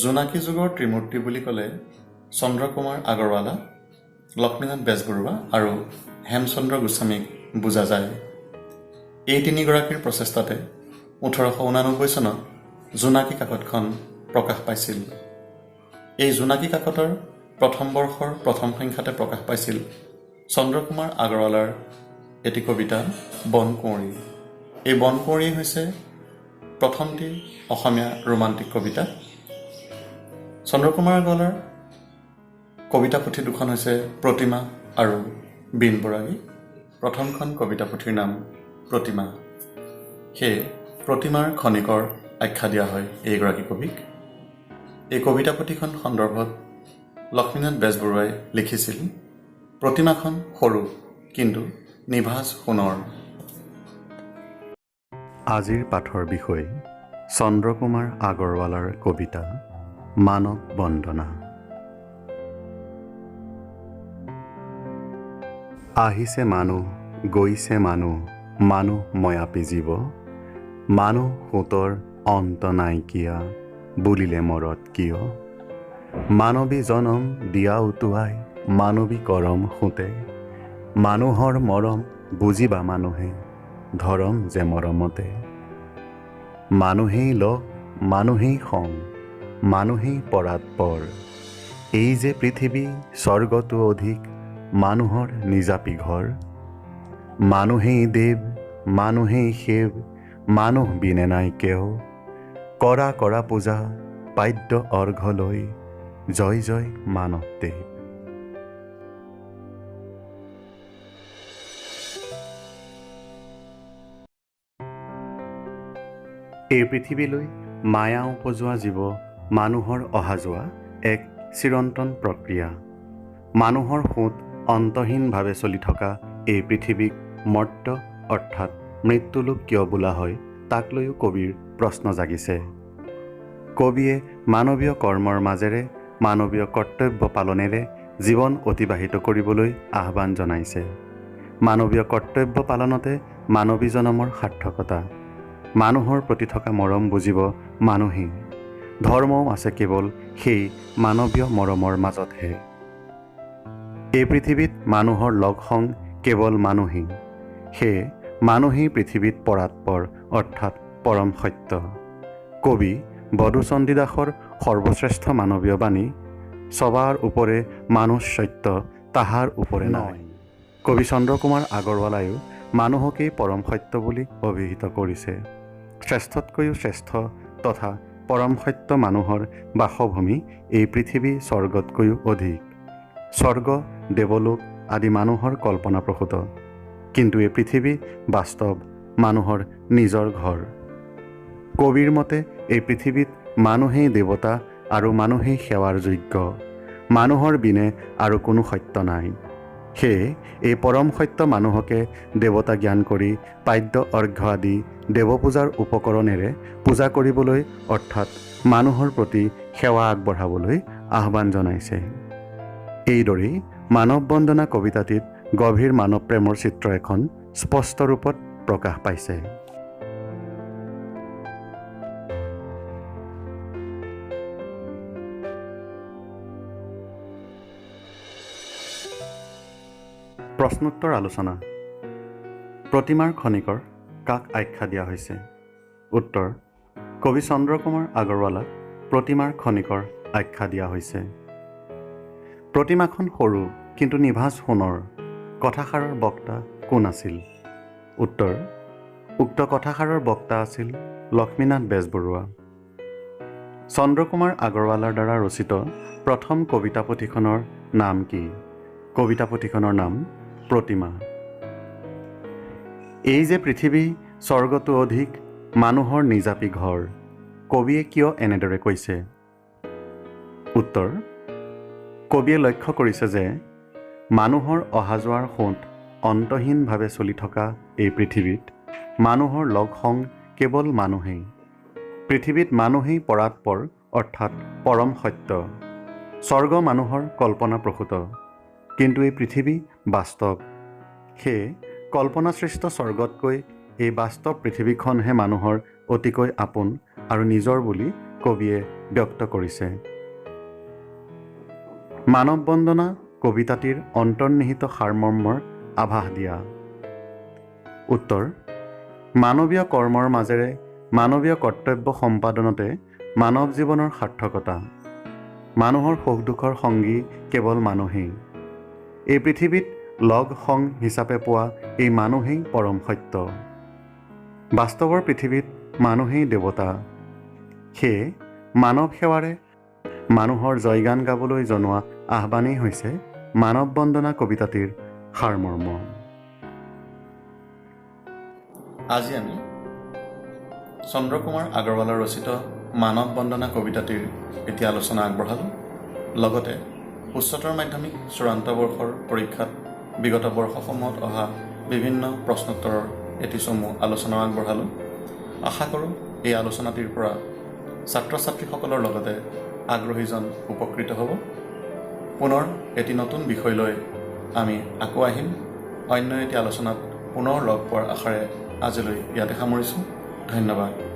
জোনাকী যুগৰ ত্ৰিমূৰ্তি বুলি ক'লে চন্দ্ৰকুমাৰ আগৰৱালা, লক্ষ্মীনাথ বেজবৰুৱা আৰু হেমচন্দ্ৰ গোস্বামীক বুজা যায়। এই তিনিগৰাকীৰ প্ৰচেষ্টাতে 1889 চনত জোনাকী কাকতখন প্ৰকাশ পাইছিল। এই জোনাকী কাকতৰ প্ৰথম বৰ্ষৰ প্ৰথম সংখ্যাতে প্ৰকাশ পাইছিল চন্দ্ৰকুমাৰ আগৰৱালাৰ এটি কবিতা বনকুঁৱৰী। এই বনকুঁৱৰী হৈছে প্ৰথমটি অসমীয়া ৰোমান্টিক কবিতা। চন্দ্ৰকুমাৰ আগৰৱালাৰ কবিতা পুথি দুখন হৈছে প্ৰতিমা আৰু বীণ বৰাগী। প্ৰথমখন কবিতা পুথিৰ নাম প্ৰতিমা। সেয়ে প্ৰতিমাৰ খনিকৰ আখ্যা দিয়া হয় এইগৰাকী কবিক। এই কবিতা পুথিখন সন্দৰ্ভত লক্ষ্মীনাথ বেজবৰুৱাই লিখিছিল, প্ৰতিমাখন সৰু কিন্তু নিভাঁজ সোণৰ। আজিৰ পাঠৰ বিষয় চন্দ্ৰকুমাৰ আগৰৱালাৰ কবিতা মানৱ বন্দনা। আহিছে মানুহ, গৈছে মানুহ, মানুহ ময়াপী জীৱ, মানুহ সোঁতৰ অন্ত নাইকিয়া, বুলিলে মৰত কিয়। মানৱী জনম দিয়া উটুৱাই, মানৱী কৰম সোঁতে, মানুহৰ মৰম বুজিবা মানুহে, ধৰম যে মৰমতে। মানুহেই লগ, মানুহেই সং, মানুহেই পৰাৎপৰ, এই যে পৃথিৱী স্বৰ্গতো অধিক, মানুহৰ নিজাপি ঘৰ। মানুহেই দেৱ, মানুহেই সেৱ, মানুহ বিনে নাই কেও, কৰা কৰা পূজা পাদ্য অৰ্ঘ লৈ, জয় জয় মানৱ দেৱ। এই পৃথিৱীলৈ মায়া উপজোৱা জীৱ মানুহৰ অহা যোৱা এক চিৰন্তন প্ৰক্ৰিয়া। মানুহৰ সোঁত অন্তহীনভাৱে চলি থকা এই পৃথিৱীক মৰ্ত্য অৰ্থাৎ মৃত্যুলোক কিয় বোলা হয়, তাক লৈও কবিৰ প্ৰশ্ন জাগিছে। কবিয়ে মানৱীয় কৰ্মৰ মাজেৰে, মানৱীয় কৰ্তব্য পালনেৰে জীৱন অতিবাহিত কৰিবলৈ আহ্বান জনাইছে। মানৱীয় কৰ্তব্য পালনতে মানৱী জনমৰ সাৰ্থকতা। মানুহৰ প্ৰতি থকা মৰম বুজিব মানুহেই। ধৰ্মও আছে কেৱল সেই মানৱীয় মৰমৰ মাজতহে। এই পৃথিৱীত মানুহৰ লগ সং কেৱল মানুহেই। সেয়ে মানুহেই পৃথিৱীত পৰাৎপৰ অৰ্থাৎ পৰম সত্য। কবি বধুচণ্ডীদাসৰ সৰ্বশ্ৰেষ্ঠ মানৱীয় বাণী, সবাৰ ওপৰে মানুহ সত্য, তাহাৰ ওপৰে নাই। কবি চন্দ্ৰকুমাৰ আগৰৱালায়ো মানুহকেই পৰম সত্য বুলি অভিহিত কৰিছে। শ্ৰেষ্ঠতকৈও শ্ৰেষ্ঠ তথা পৰম সত্য মানুহৰ বাসভূমি এই পৃথিৱী স্বৰ্গতকৈও অধিক। স্বৰ্গ, দেৱলোক আদি মানুহৰ কল্পনাপ্ৰসূত, কিন্তু এই পৃথিৱী বাস্তৱ মানুহৰ নিজৰ ঘৰ। কবিৰ মতে এই পৃথিৱীত মানুহেই দেৱতা আৰু মানুহেই সেৱাৰ যোগ্য। মানুহৰ বিনে আৰু কোনো সত্য নাই। সেয়ে এই পৰম সত্য মানুহকে দেৱতা জ্ঞান কৰি পাদ্য অৰ্ঘ্য আদি দেৱপূজাৰ উপকৰণেৰে পূজা কৰিবলৈ অৰ্থাৎ মানুহৰ প্ৰতি সেৱা আগবঢ়াবলৈ আহ্বান জনাইছে। এইদৰেই মানৱ বন্দনা কবিতাটিত গভীৰ মানৱ প্ৰেমৰ চিত্ৰ এখন স্পষ্ট ৰূপত প্ৰকাশ পাইছে। প্ৰশ্নোত্তৰ আলোচনা। প্ৰতিমাৰ খনিকৰ কাক আখ্যা দিয়া হৈছে? উত্তৰ: কবি চন্দ্ৰকুমাৰ আগৰৱালাক প্ৰতিমাৰ খনিকৰ আখ্যা দিয়া হৈছে। প্ৰতিমাখন সৰু কিন্তু নিভাঁজ সোণৰ কথাষাৰৰ বক্তা কোন আছিল? উত্তৰ: উক্ত কথাষাৰৰ বক্তা আছিল লক্ষ্মীনাথ বেজবৰুৱা। চন্দ্ৰকুমাৰ আগৰৱালাৰ দ্বাৰা ৰচিত প্ৰথম কবিতা পুথিখনৰ নাম কি? কবিতা পুথিখনৰ নাম প্ৰতিমা। এই যে পৃথিৱী স্বৰ্গতো অধিক, মানুহৰ নিজাপি ঘৰ, কবিয়ে কিয় এনেদৰে কৈছে? উত্তৰ: কবিয়ে লক্ষ্য কৰিছে যে মানুহৰ অহা যোৱাৰ সোঁত অন্তহীনভাৱে চলি থকা এই পৃথিৱীত মানুহৰ লগ সং কেৱল মানুহেই। পৃথিৱীত মানুহেই পৰাৎপৰ অৰ্থাৎ পৰম সত্য। স্বৰ্গ মানুহৰ কল্পনাপ্ৰসূত, কিন্তু এই পৃথিৱী বাস্তৱ। সেয়ে কল্পনাসৃষ্ট স্বৰ্গতকৈ এই বাস্তৱ পৃথিৱীখনহে মানুহৰ অতিকৈ আপোন আৰু নিজৰ বুলি কবিয়ে ব্যক্ত কৰিছে। মানৱ বন্দনা কবিতাটিৰ অন্তৰ্নিহিত সাৰমৰ্মৰ আভাস দিয়া। উত্তৰ: মানৱীয় কৰ্মৰ মাজেৰে মানৱীয় কৰ্তব্য সম্পাদনতে মানৱ জীৱনৰ সাৰ্থকতা। মানুহৰ সুখ দুখৰ সংগী কেৱল মানুহেই। এই পৃথিৱীত লগ সং হিচাপে পোৱা এই মানুহেই পৰম সত্য। বাস্তৱৰ পৃথিৱীত মানুহেই দেৱতা। সেয়ে মানৱ সেৱাৰে মানুহৰ জয়গান গাবলৈ জনোৱা আহ্বানেই হৈছে মানৱ বন্দনা কবিতাটিৰ সাৰমৰ্ম। আজি আমি চন্দ্ৰকুমাৰ আগৰৱালা ৰচিত মানৱ বন্দনা কবিতাটিৰ এটি আলোচনা আগবঢ়ালোঁ। লগতে উচ্চতৰ মাধ্যমিক চূড়ান্ত বৰ্ষৰ পৰীক্ষাত বিগত বৰ্ষসমূহত অহা বিভিন্ন প্ৰশ্নোত্তৰৰ এটি চমু আলোচনা আগবঢ়ালোঁ। আশা কৰোঁ এই আলোচনাটিৰ পৰা ছাত্ৰ ছাত্ৰীসকলৰ লগতে আগ্ৰহীজন উপকৃত হ'ব। পুনৰ এটি নতুন বিষয় লৈ আমি আকৌ আহিম। অন্য এটি আলোচনাত পুনৰ লগ পোৱাৰ আশাৰে আজিলৈ ইয়াতে সামৰিছোঁ। ধন্যবাদ।